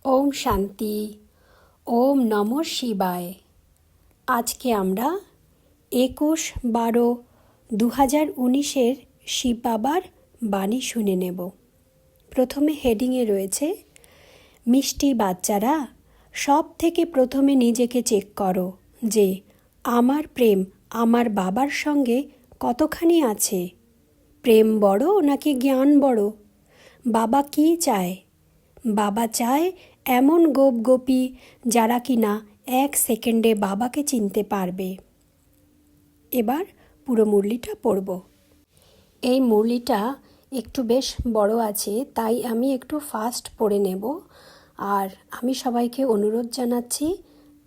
ওম শান্তি। ওম নমঃ শিবায়। আজকে আমরা 21/12/2019 শিব বাবার বাণী শুনে নেব। প্রথমে হেডিংয়ে রয়েছে, মিষ্টি বাচ্চারা, সব থেকে প্রথমে নিজেকে চেক করো যে আমার প্রেম আমার বাবার সঙ্গে কতখানি আছে। প্রেম বড় নাকি জ্ঞান বড়? বাবা কি চায়? বাবা চায় এমন গোপ গোপী যারা কিনা 1 সেকেন্ডে বাবাকে চিনতে পারবে। এবার পুরো মুরলিটা পড়ব। এই মুরলিটা একটু বেশ বড় আছে, তাই আমি একটু ফাস্ট পড়ে নেব। আর আমি সবাইকে অনুরোধ জানাচ্ছি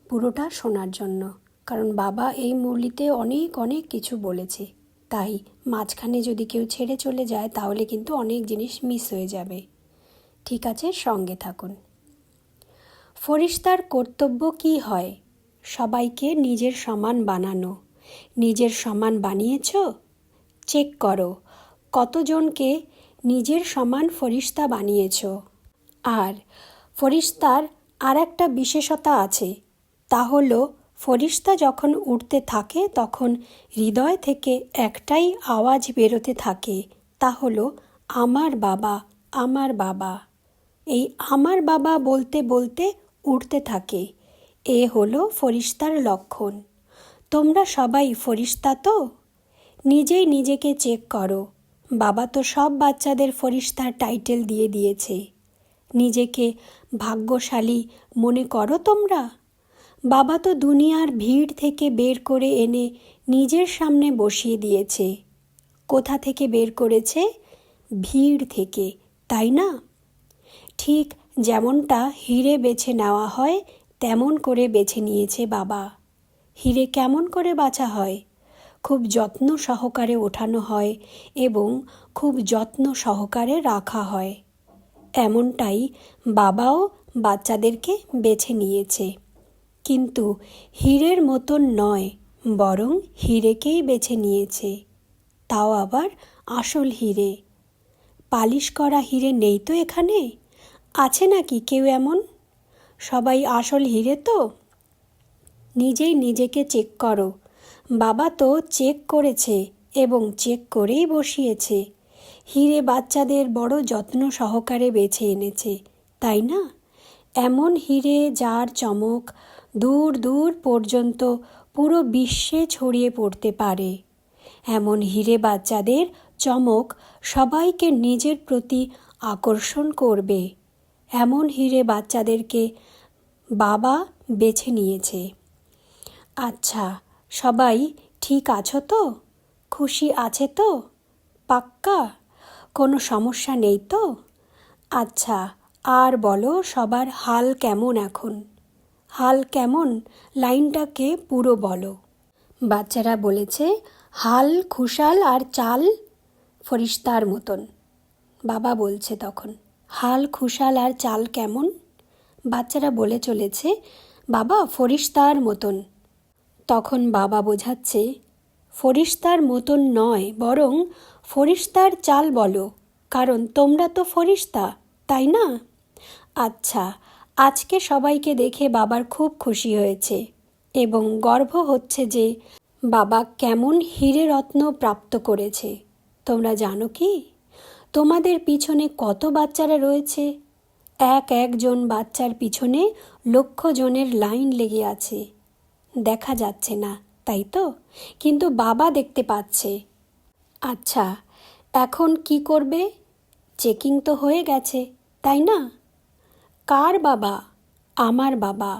পুরোটা শোনার জন্য, কারণ বাবা এই মুরলিতে অনেক অনেক কিছু বলেছে। তাই মাঝখানে যদি কেউ ছেড়ে চলে যায় তাহলে কিন্তু অনেক জিনিস মিস হয়ে যাবে। ঠিক আছে, সঙ্গে থাকুন। ফরিস্তার কর্তব্য কি হয়? সবাইকে নিজের সমান বানানো। নিজের সমান বানিয়েছ? চেক করো কতজনকে নিজের সমান ফরিস্তা বানিয়েছ। আর ফরিস্তার আর একটা বিশেষতা আছে, তা হলো ফরিস্তা যখন উঠতে থাকে তখন হৃদয় থেকে একটাই আওয়াজ বেরোতে থাকে, তা হলো আমার বাবা, আমার বাবা। এই আমার বাবা বলতে বলতে উঠতে থাকে। এ হলো ফরিস্তার লক্ষণ। তোমরা সবাই ফরিস্তা তো? নিজেই নিজেকে চেক করো। বাবা তো সব বাচ্চাদের ফরিস্তার টাইটেল দিয়ে দিয়েছে। নিজেকে ভাগ্যশালী মনে করো তোমরা? বাবা তো দুনিয়ার ভিড় থেকে বের করে এনে নিজের সামনে বসিয়ে দিয়েছে। কোথা থেকে বের করেছে? ভিড় থেকে, তাই না? ঠিক যেমনটা হিরে বেছে নেওয়া হয় তেমন করে বেছে নিয়েছে বাবা। হিরে কেমন করে বাছা হয়? খুব যত্ন সহকারে ওঠানো হয় এবং খুব যত্ন সহকারে রাখা হয়। এমনটাই বাবাও বাচ্চাদেরকে বেছে নিয়েছে, কিন্তু হীরের মতন নয়, বরং হীরেকেই বেছে নিয়েছে। তাও আবার আসল হীরে। পালিশ করা হীরে নেই তো এখানে? আছে নাকি কেউ এমন? সবাই আসল হীরে তো? নিজেই নিজেকে চেক করো। বাবা তো চেক করেছে এবং চেক করেই বসিয়েছে। হীরে বাচ্চাদের বড় যত্ন সহকারে বেছে এনেছে, তাই না? এমন হীরে যার চমক দূর দূর পর্যন্ত পুরো বিশ্বে ছড়িয়ে পড়তে পারে। এমন হীরে বাচ্চাদের চমক সবাইকে নিজের প্রতি আকর্ষণ করবে। এমন হীরে বাচ্চাদেরকে বাবা বেছে নিয়েছে। আচ্ছা, সবাই ঠিক আছো তো? খুশি আছে তো? পাক্কা? কোনো সমস্যা নেই তো? আচ্ছা, আর বলো সবার হাল কেমন এখন? হাল কেমন লাইনটাকে পুরো বলো। বাচ্চারা বলেছে, হাল খুশাল আর চাল ফরিস্তার মতন। বাবা বলছে তখন, হাল খুশাল আর চাল কেমন? বাচ্চারা বলে চলেছে, বাবা ফরিস্তার মতন। তখন বাবা বোঝাচ্ছে, ফরিস্তার মতন নয়, বরং ফরিস্তার চাল বলো, কারণ তোমরা তো ফরিস্তা, তাই না? আচ্ছা, আজকে সবাইকে দেখে বাবার খুব খুশি হয়েছে এবং গর্ব হচ্ছে যে বাবা কেমন হীরে রত্ন প্রাপ্ত করেছে। তোমরা জানো কি তোমাদের পিছনে কত বাচ্চারা রয়েছে? একজন বাচ্চার পিছনে লক্ষ জনের লাইন লেগে আছে। দেখা যাচ্ছে না, তাই তো? কিন্তু বাবা দেখতে পাচ্ছে। আচ্ছা, এখন কি করবে? চেকিং তো হয়ে গেছে, তাই না? কার বাবা? আমার বাবা।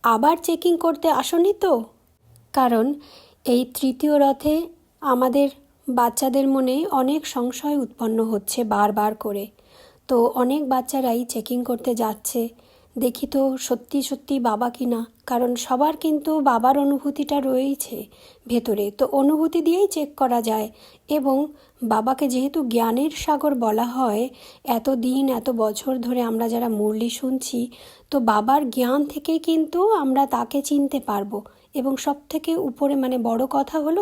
আবার চেকিং করতে আসনি তো? কারণ এই তৃতীয় রথে আমাদের বাচ্চাদের মনে অনেক সংশয় উৎপন্ন হচ্ছে বারবার করে। তো অনেক বাচ্চারাই চেকিং করতে যাচ্ছে, দেখি তো সত্যি সত্যি বাবা কিনা, কারণ সবার কিন্তু বাবার অনুভূতিটা রয়েছে ভেতরে, তো অনুভূতি দিয়েই চেক করা যায়। এবং বাবাকে যেহেতু জ্ঞানের সাগর বলা হয়, এত দিন এত বছর ধরে আমরা যারা মুরলি শুনছি, তো বাবার জ্ঞান থেকেই কিন্তু আমরা তাকে চিনতে পারবো। এবং সব থেকে উপরে বড় কথা হলো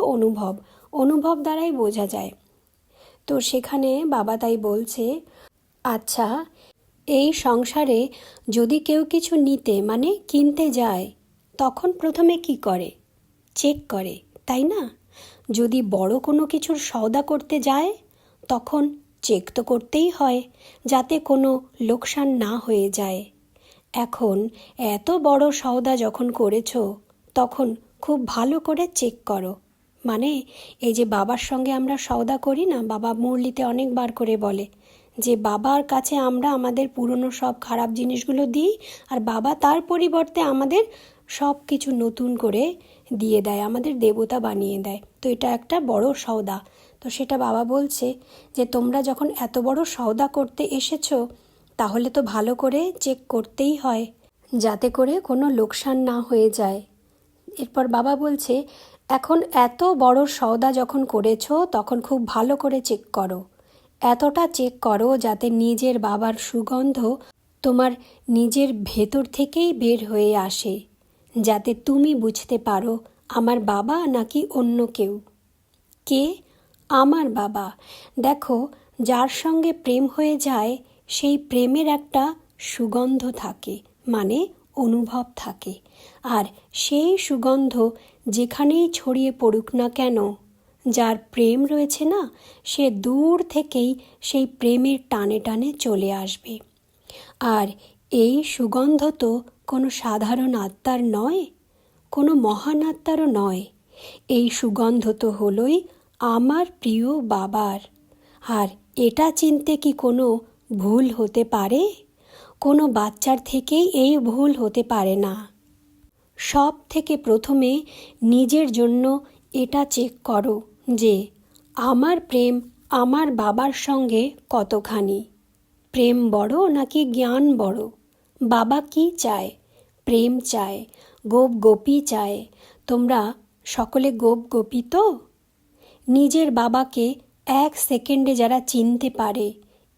অনুভব দ্বারাই বোঝা যায়। তো সেখানে বাবা তাই বলছে, আচ্ছা, এই সংসারে যদি কেউ কিছু নিতে মানে কিনতে যায়, তখন প্রথমে কি করে? চেক করে, তাই না? যদি বড় কোনো কিছুর সওদা করতে যায়, তখন চেক তো করতেই হয়, যাতে কোনো লোকসান না হয়ে যায়। এখন এত বড় সওদা যখন করেছো, তখন খুব ভালো করে চেক করো। মানে এই যে বাবার সঙ্গে আমরা সওদা করি না, বাবা মুরলিতে অনেকবার করে বলে যে বাবার কাছে আমরা আমাদের পুরনো সব খারাপ জিনিসগুলো দিই, আর বাবা তার পরিবর্তে আমাদের সব কিছু নতুন করে দিয়ে দেয়, আমাদের দেবতা বানিয়ে দেয়। তো এটা একটা বড় সওদা। তো সেটা বাবা বলছে যে তোমরা যখন এত বড় সওদা করতে এসেছো, তাহলে তো ভালো করে চেক করতেই হয়, যাতে করে কোনো লোকসান না হয়ে যায়। এরপর বাবা বলছে, এখন এত বড় সওদা যখন করেছো, তখন খুব ভালো করে চেক করো। এতটা চেক করো যাতে নিজের বাবার সুগন্ধ তোমার নিজের ভেতর থেকেই বের হয়ে আসে, যাতে তুমি বুঝতে পারো আমার বাবা নাকি অন্য কেউ। কে? আমার বাবা। দেখো, যার সঙ্গে প্রেম হয়ে যায়, সেই প্রেমের একটা সুগন্ধ থাকে, মানে অনুভব থাকে। আর সেই সুগন্ধ যেখানেই ছড়িয়ে পড়ুক না কেন, যার প্রেম রয়েছে না, সে দূর থেকেই সেই প্রেমের টানে টানে চলে আসবে। আর এই সুগন্ধ তো কোনো সাধারণ আত্মার নয়, কোনো মহান আত্মারও নয়। এই সুগন্ধ তো হলোই আমার প্রিয় বাবার। আর এটা চিনতে কি কোনো ভুল হতে পারে? কোনো বাচ্চার থেকেই এই ভুল হতে পারে না। সব থেকে প্রথমে নিজের জন্য এটা চেক করো যে আমার প্রেম আমার বাবার সঙ্গে কতখানি। প্রেম বড় নাকি জ্ঞান বড়? বাবা কি চায়? প্রেম চায়, গোপ গোপী চায়। তোমরা সকলে গোপ গোপী তো? নিজের বাবাকে 1 সেকেন্ডে যারা চিনতে পারে,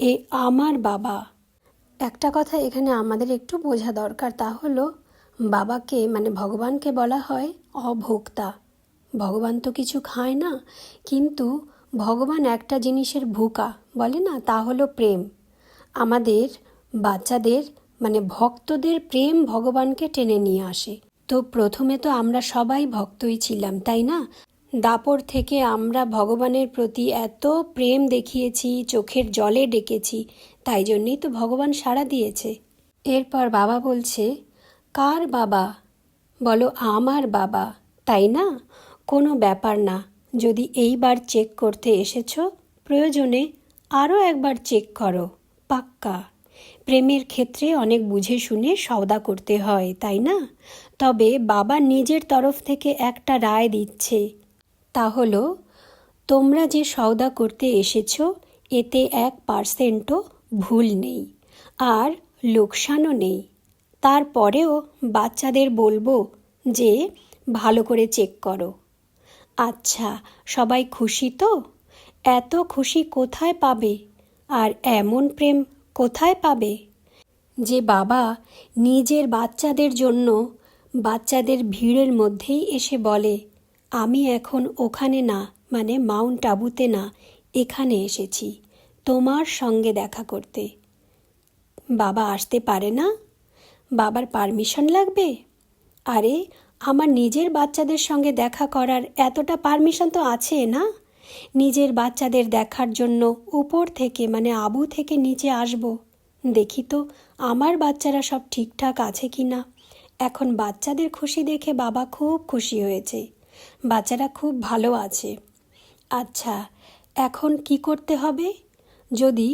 এ আমার বাবা। একটা কথা এখানে আমাদের একটু বোঝা দরকার, তা হলো বাবাকে মানে ভগবানকে বলা হয় অভোক্তা। ভগবান তো কিছু খায় না, কিন্তু ভগবান একটা জিনিসের ভুকা, বলে না, তা হলো প্রেম। আমাদের বাচ্চাদের মানে ভক্তদের প্রেম ভগবানকে টেনে নিয়ে আসে। তো প্রথমে তো আমরা সবাই ভক্তই ছিলাম, তাই না? দাপর থেকে আমরা ভগবানের প্রতি এত প্রেম দেখিয়েছি, চোখের জলে ডেকেছি, তাই জন্যই তো ভগবান সাড়া দিয়েছে। এরপর বাবা বলছে, কার বাবা? বলো আমার বাবা, তাই না? কোনো ব্যাপার না, যদি এইবার চেক করতে এসেছো, প্রয়োজনে আরও একবার চেক করো, পাক্কা। প্রেমের ক্ষেত্রে অনেক বুঝে শুনে সওদা করতে হয়, তাই না? তবে বাবা নিজের তরফ থেকে একটা রায় দিচ্ছে, তা হলো তোমরা যে সওদা করতে এসেছো, এতে 1%ও ভুল নেই, আর লোকসানও নেই। তারপরেও বাচ্চাদের বলবো যে ভালো করে চেক করো। আচ্ছা, সবাই খুশি তো? এত খুশি কোথায় পাবে? আর এমন প্রেম কোথায় পাবে? যে বাবা নিজের বাচ্চাদের জন্য বাচ্চাদের ভিড়ের মধ্যেই এসে বলে, আমি এখন ওখানে না, মানে মাউন্ট আবুতে না, এখানে এসেছি তোমার সঙ্গে দেখা করতে। বাবা আসতে পারে না? বাবার পারমিশন লাগবে? আরে, আমার নিজের বাচ্চাদের সঙ্গে দেখা করার এতটা পারমিশন তো আছে না? নিজের বাচ্চাদের দেখার জন্য উপর থেকে মানে আবু থেকে নিচে আসব, দেখি তো আমার বাচ্চারা সব ঠিকঠাক আছে কি না। এখন বাচ্চাদের খুশি দেখে বাবা খুব খুশি হয়েছে, বাচ্চারা খুব ভালো আছে। আচ্ছা, এখন কি করতে হবে? যদি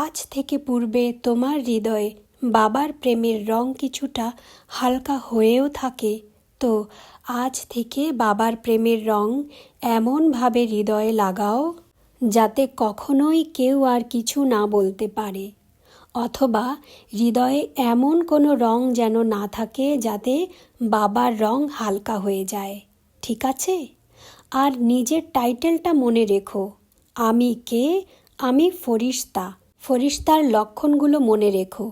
আজ থেকে পূর্বে তোমার হৃদয়ে বাবার প্রেমের রং কিছুটা হালকা হয়েও থাকে, তো আজ থেকে বাবার প্রেমের রং এমনভাবে হৃদয়ে লাগাও যাতে কখনোই কেউ আর কিছু না বলতে পারে, অথবা হৃদয়ে এমন কোনো রং যেন না থাকে যাতে বাবার রং হালকা হয়ে যায়, ঠিক আছে? আর নিজের টাইটেলটা মনে রেখো, আমি কে? আমি ফরিস্তা। ফরিস্তার লক্ষণগুলো মনে রেখো,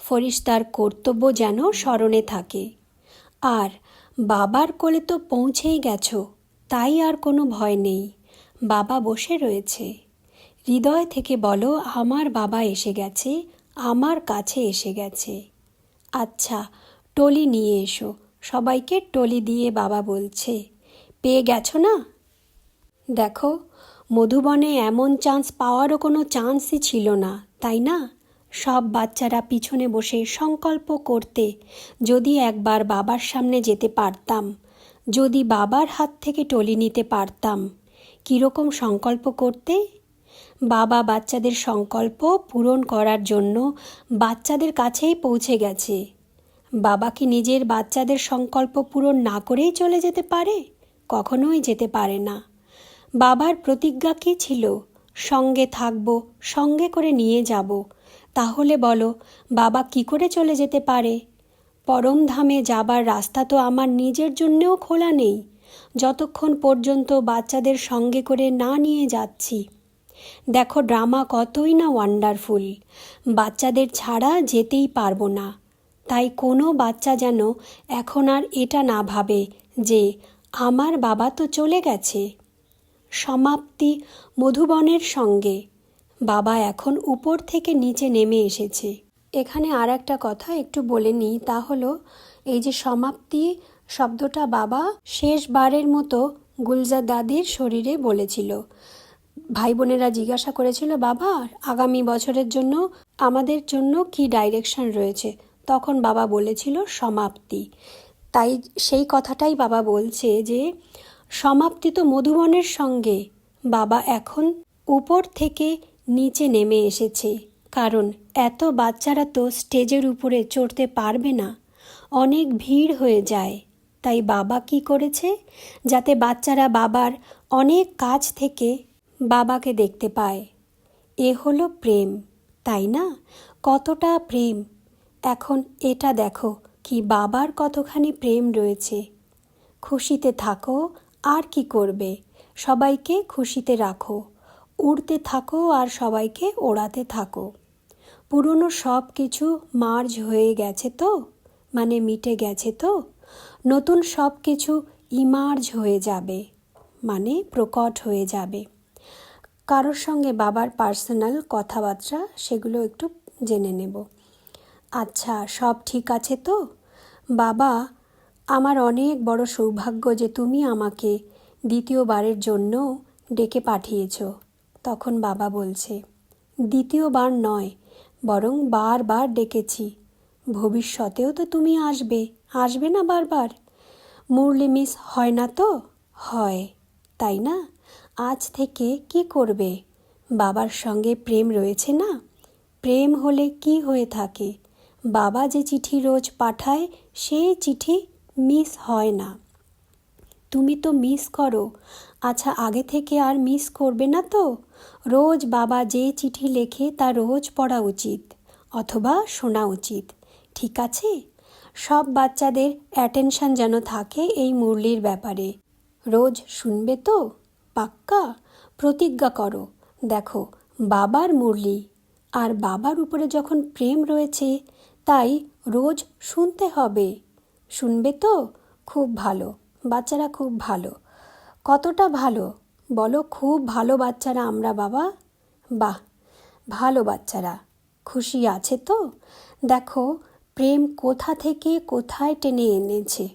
ফরিস্তার কর্তব্য যেন স্মরণে থাকে। আর বাবার কোলে তো পৌঁছেই গেছো, তাই আর কোনো ভয় নেই, বাবা বসে রয়েছে। হৃদয় থেকে বলো, আমার বাবা এসে গেছে, আমার কাছে এসে গেছে। আচ্ছা, টলি নিয়ে এসো। সবাইকে টলি দিয়ে বাবা বলছে, পেয়ে গেছো না? দেখো, মধুবনে এমন চান্স পাওয়ারও কোনো চান্সই ছিল না, তাই না? সব বাচ্চারা পিছনে বসে সংকল্প করতে, যদি একবার বাবার সামনে যেতে পারতাম, যদি বাবার হাত থেকে টলি নিতে পারতাম। কীরকম সংকল্প করতে? বাবা বাচ্চাদের সংকল্প পূরণ করার জন্য বাচ্চাদের কাছেই পৌঁছে গেছে। বাবা কি নিজের বাচ্চাদের সংকল্প পূরণ না করেই চলে যেতে পারে? কখনোই যেতে পারে না। বাবার প্রতিজ্ঞা কী ছিল? সঙ্গে থাকবো, সঙ্গে করে নিয়ে যাব। তাহলে বলো, বাবা কি করে চলে যেতে পারে? পরমধামে যাবার রাস্তা তো আমার নিজের জন্যেও খোলা নেই, যতক্ষণ পর্যন্ত বাচ্চাদের সঙ্গে করে না নিয়ে যাচ্ছি। দেখো, ড্রামা কতই না ওয়ান্ডারফুল। বাচ্চাদের ছাড়া যেতেই পারবো না। তাই কোনো বাচ্চা যেন এখন আর এটা না ভাবে যে আমার বাবা তো চলে গেছে। সমাপ্তি মধুবনের সঙ্গে। বাবা এখন উপর থেকে নিচে নেমে এসেছে। এখানে আর একটা কথা একটু বলে নিই, তা হলো এই যে সমাপ্তি শব্দটা বাবা শেষবারের মতো গুলজার দাদির শরীরে বলেছিল। ভাই বোনেরা জিজ্ঞাসা করেছিল, বাবা আগামী বছরের জন্য আমাদের জন্য কি ডাইরেকশন রয়েছে? তখন বাবা বলেছিল সমাপ্তি। তাই সেই কথাটাই বাবা বলছে যে সমাপ্তি তো মধুবনের সঙ্গে। বাবা এখন উপর থেকে নিচে নেমে এসেছে, কারণ এত বাচ্চারা তো স্টেজের উপরে চড়তে পারবে না, অনেক ভিড় হয়ে যায়। তাই বাবা কি করেছে, যাতে বাচ্চারা বাবার অনেক কাছ থেকে বাবাকে দেখতে পায়। এ হলো প্রেম, তাই না? কতটা প্রেম! এখন এটা দেখো কি বাবার কতখানি প্রেম রয়েছে। খুশিতে থাকো, আর কি করবে? সবাইকে খুশিতে রাখো, উড়তে থাকো আর সবাইকে ওড়াতে থাকো। পুরনো সব কিছু মার্জ হয়ে গেছে তো, মানে মিটে গেছে তো। নতুন সব কিছু ইমার্জ হয়ে যাবে, মানে প্রকট হয়ে যাবে। কারোর সঙ্গে বাবার পার্সোনাল কথাবার্তা, সেগুলো একটু জেনে নেব। আচ্ছা, সব ঠিক আছে তো? বাবা, আমার অনেক বড় সৌভাগ্য যে তুমি আমাকে দ্বিতীয়বারের জন্য ডেকে পাঠিয়েছ। তখন বাবা বলছে, দ্বিতীয়বার নয়, বরং বারবার ডেকেছি। ভবিষ্যতেও তো তুমি আসবে, আসবে না বারবার? মুরলি মিস হয় না তো? হয়, তাই না? আজ থেকে কি করবে? বাবার সঙ্গে প্রেম রয়েছে না? প্রেম হলে কি হয়ে থাকে? বাবা যে চিঠি রোজ পাঠায়, সেই চিঠি মিস হয় না। তুমি তো মিস করো। আচ্ছা, আগে থেকে আর মিস করবে না তো? রোজ বাবা যে চিঠি লেখে তা রোজ পড়া উচিত, অথবা শোনা উচিত। ঠিক আছে? সব বাচ্চাদের অ্যাটেনশন যেন থাকে এই মুরলির ব্যাপারে। রোজ শুনবে তো? পাক্কা? প্রতিজ্ঞা করো। দেখো, বাবার মুরলি, আর বাবার উপরে যখন প্রেম রয়েছে, তাই রোজ শুনতে হবে। শুনবে তো? খুব ভালো, বাচ্চারা খুব ভালো। কতটা ভালো বলো? খুব ভালো বাচ্চারা আমরা বাবা। বাহ, ভালো বাচ্চারা। খুশি আছে তো? দেখো, প্রেম কোথা থেকে কোথায় টেনে এনেছে।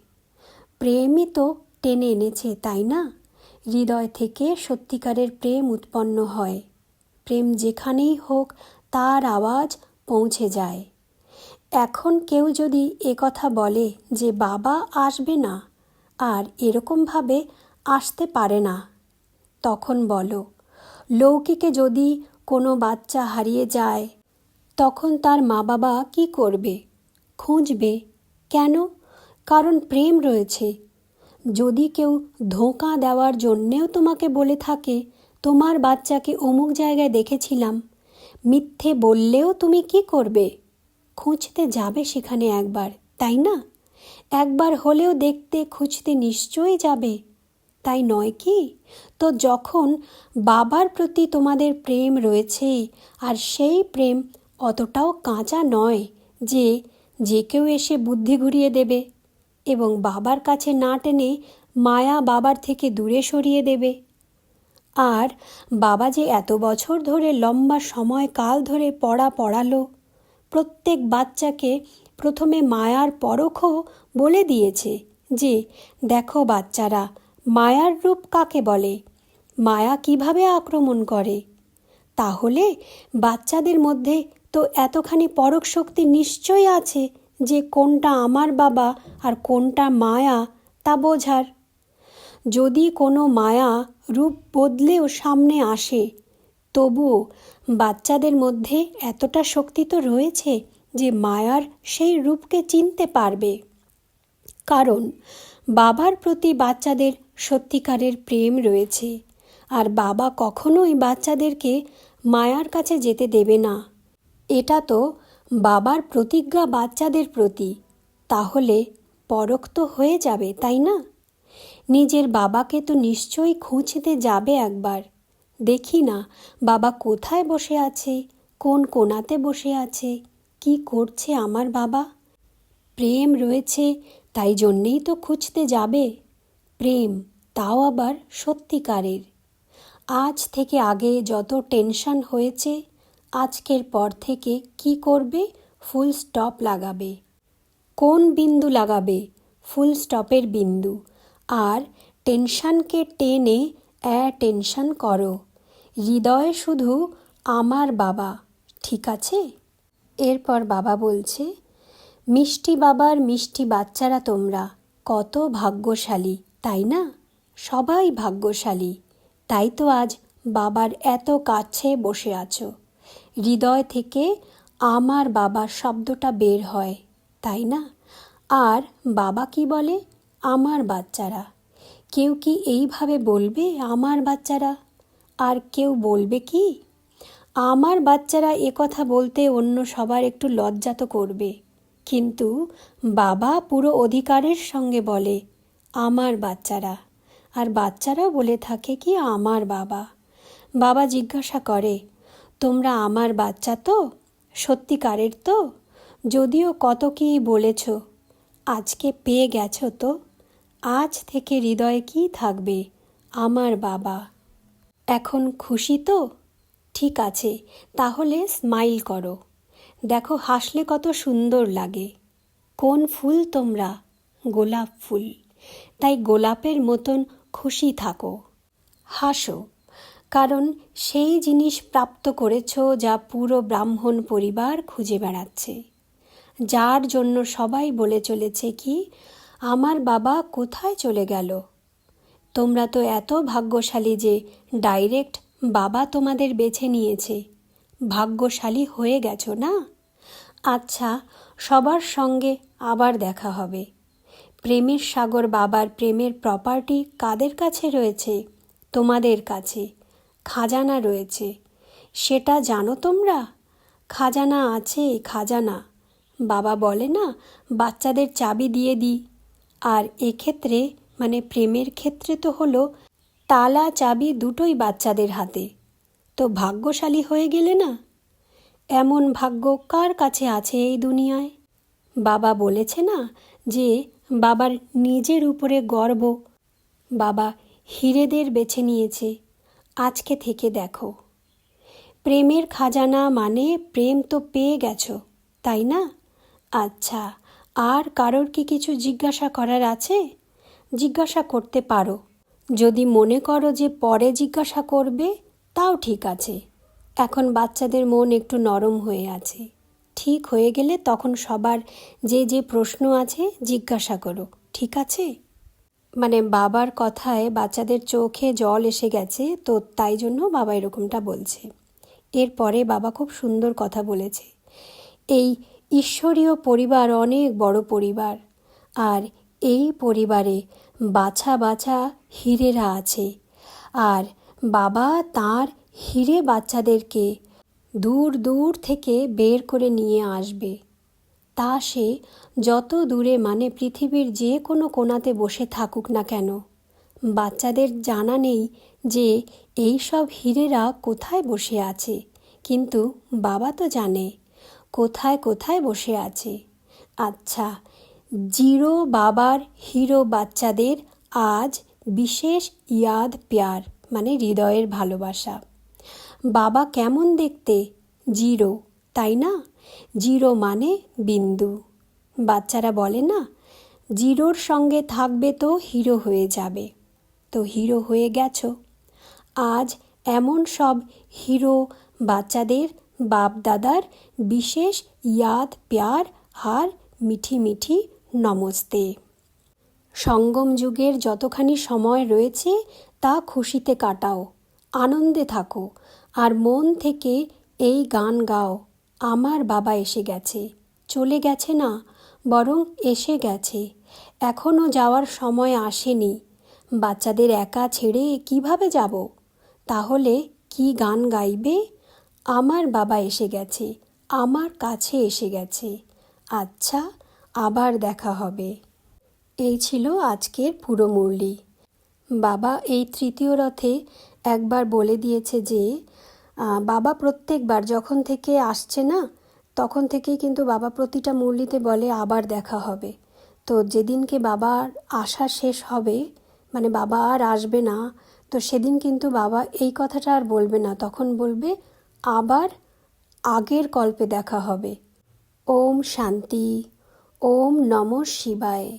প্রেমই তো টেনে এনেছে, তাই না? হৃদয় থেকে সত্যিকারের প্রেম উৎপন্ন হয়। প্রেম যেখানেই হোক তার আওয়াজ পৌঁছে যায়। এখন কেউ যদি একথা বলে যে বাবা আসবে না আর এরকমভাবে আসতে পারে না, তখন বলো, লৌকিকে যদি কোনো বাচ্চা হারিয়ে যায়, তখন তার মা বাবা কি করবে? খুঁজবে। কেন? কারণ প্রেম রয়েছে। যদি কেউ ধোঁকা দেওয়ার জন্যেও তোমাকে বলে থাকে, তোমার বাচ্চাকে অমুক জায়গায় দেখেছিলাম, মিথ্যে বললেও তুমি কি করবে? খুঁজতে যাবে সেখানে একবার, তাই না? একবার হলেও দেখতে খুঁজতে নিশ্চয়ই যাবে, তাই নয় কি? তো যখন বাবার প্রতি তোমাদের প্রেম রয়েছে, আর সেই প্রেম অতটাও কাঁচা নয় যে যে কেউ এসে বুদ্ধি ঘুরিয়ে দেবে এবং বাবার কাছে না টেনে মায়া বাবার থেকে দূরে সরিয়ে দেবে। আর বাবা যে এত বছর ধরে লম্বা সময়কাল ধরে পড়ালো, প্রত্যেক বাচ্চাকে প্রথমে মায়ার পরখও বলে দিয়েছে যে দেখো বাচ্চারা, মায়ার রূপ কাকে বলে, মায়া কিভাবে আক্রমণ করে। তাহলে বাচ্চাদের মধ্যে তো এতখানি পরখ শক্তি নিশ্চয়ই আছে যে কোনটা আমার বাবা আর কোনটা মায়া তা বোঝার। যদি কোনো মায়া রূপ বদলেও সামনে আসে, তবুও বাচ্চাদের মধ্যে এতটা শক্তি তো রয়েছে যে মায়ার সেই রূপকে চিনতে পারবে। কারণ বাবার প্রতি বাচ্চাদের সত্যিকারের প্রেম রয়েছে, আর বাবা কখনোই বাচ্চাদেরকে মায়ার কাছে যেতে দেবে না। এটা তো বাবার প্রতিজ্ঞা বাচ্চাদের প্রতি। তাহলে পরখ তো হয়ে যাবে, তাই না? নিজের বাবাকে তো নিশ্চয়ই খুঁজতে যাবে একবার। দেখি না বাবা কোথায় বসে আছে, কোন কোণাতে বসে আছে, কি করছে আমার বাবা। প্রেম রয়েছে তাই জন্যেই তো খুঁজতে যাবে। প্রেম, তাও আবার সত্যিকারের। আজ থেকে আগে যত টেনশন হয়েছে, আজকের পর থেকে কি করবে? ফুল স্টপ লাগাবে। কোন বিন্দু লাগাবে? ফুল স্টপের বিন্দু। আর টেনশনকে টেনে টেনশন করো। হৃদয়ে শুধু আমার বাবা, ঠিক আছে? এরপর বাবা বলছে, মিষ্টি বাবার মিষ্টি বাচ্চারা তোমরা কত ভাগ্যশালী, তাই না? সবাই ভাগ্যশালী। তাই তো আজ বাবার এত কাছে বসে আছো। হৃদয় থেকে আমার বাবার শব্দটা বের হয়, তাই না? আর বাবা কি বলে? আমার বাচ্চারা। কেউ কি এইভাবে বলবে আমার বাচ্চারা? আর কেউ বলবে কি? আমার বাচ্চারা কথা বলতে অন্য সবার একটু লজ্জা তো করবে, কিন্তু বাবা পুরো অধিকারের সঙ্গে বলে আমার বাচ্চারা। আর বাচ্চারাও বলে থাকে কি আমার বাবা। বাবা জিজ্ঞাসা করে, তোমরা আমার বাচ্চা তো? সত্যিকারের তো? যদিও কত কী বলেছ, আজকে পেয়ে গেছো তো? আজ থেকে হৃদয়ে কি থাকবে? আমার বাবা। এখন খুশি তো? ঠিক আছে, তাহলে স্মাইল করো। দেখো হাসলে কত সুন্দর লাগে। কোন ফুল তোমরা? গোলাপ ফুল। তাই গোলাপের মতন খুশি থাকো, হাসো। কারণ সেই জিনিস প্রাপ্ত করেছ যা পুরো ব্রাহ্মণ পরিবার খুঁজে বেড়াচ্ছে, যার জন্য সবাই বলে চলেছে কি আমার বাবা কোথায় চলে গেল। তোমরা তো এত ভাগ্যশালী যে ডাইরেক্ট বাবা তোমাদের বেছে নিয়েছে। ভাগ্যশালী হয়ে গেছো না? আচ্ছা, সবার সঙ্গে আবার দেখা হবে। প্রেমের সাগর বাবার প্রেমের প্রপার্টি কাদের কাছে রয়েছে? তোমাদের কাছে। খাজানা রয়েছে, সেটা জানো তোমরা? খাজানা আছে, খাজানা। বাবা বলে না বাচ্চাদের চাবি দিয়ে দিই। আর এক্ষেত্রে মানে প্রেমের ক্ষেত্রে তো হলো তালা চাবি দুটোই বাচ্চাদের হাতে। তো ভাগ্যশালী হয়ে গেলে না? এমন ভাগ্য কার কাছে আছে এই দুনিয়ায়? বাবা বলেছে না যে বাবার নিজের উপরে গর্ব। বাবা হিরেদের বেছে নিয়েছে। আজকে থেকে দেখো, প্রেমের খাজানা মানে প্রেম তো পেয়ে গেছো, তাই না? আচ্ছা, আর কারোর কি কিছু জিজ্ঞাসা করার আছে? জিজ্ঞাসা করতে পারো। যদি মনে করো যে পরে জিজ্ঞাসা করবে, তাও ঠিক আছে। এখন বাচ্চাদের মন একটু নরম হয়ে আছে। ঠিক হয়ে গেলে তখন সবার যে যে প্রশ্ন আছে জিজ্ঞাসা করো, ঠিক আছে? মানে বাবার কথায় বাচ্চাদের চোখে জল এসে গেছে, তো তাই জন্য বাবা এরকমটা বলছে। এরপরে বাবা খুব সুন্দর কথা বলেছে। এই ঈশ্বরীয় পরিবার অনেক বড় পরিবার, আর এই পরিবারে বাছা বাছা হীরেরা আছে। আর বাবা তার হীরে বাচ্চাদেরকে দূর দূর থেকে বের করে নিয়ে আসবে। তা সে যত দূরে মানে পৃথিবীর যে কোনো কোণাতে বসে থাকুক না কেন, বাচ্চাদের জানা নেই যে এই সব হীরেরা কোথায় বসে আছে, কিন্তু বাবা তো জানে কোথায় কোথায় বসে আছে। আচ্ছা, জিরো বাবার হিরো বাচ্চাদের আজ বিশেষ ইয়াদ প্যার মানে হৃদয়ের ভালোবাসা। বাবা কেমন দেখতে? জিরো, তাই না? জিরো মানে বিন্দু। বাচ্চারা বলে না, জিরোর সঙ্গে থাকবে তো হিরো হয়ে যাবে। তো হিরো হয়ে গেছো। আজ এমন সব হিরো বাচ্চাদের বাপ দাদার বিশেষ ইয়াদ প্যার আর মিঠি মিঠি নমস্তে। সঙ্গম যুগের যতখানি সময় রয়েছে তা খুশিতে কাটাও, আনন্দে থাকো, আর মন থেকে এই গান গাও। আমার বাবা এসে গেছে, চলে গেছে না, বরং এসে গেছে, এখনও যাওয়ার সময় আসেনি। বাচ্চাদের একা ছেড়ে কিভাবে যাব? তাহলে কি গান গাইবে? আমার বাবা এসে গেছে, আমার কাছে এসে গেছে। আচ্ছা, আবার দেখা হবে। এই ছিল আজকের পুরো মুরলি। বাবা এই তৃতীয় রথে একবার বলে দিয়েছে যে বাবা প্রত্যেকবার যখন থেকে আসছে না, তখন থেকেই কিন্তু বাবা প্রতিটা মুরলিতে বলে আবার দেখা হবে। তো যেদিনকে বাবার আসা শেষ হবে, মানে বাবা আর আসবে না, তো সেদিন কিন্তু বাবা এই কথাটা আর বলবে না, তখন বলবে আবার আগের কল্পে দেখা হবে। ওম শান্তি। ওম নমঃ শিবায়।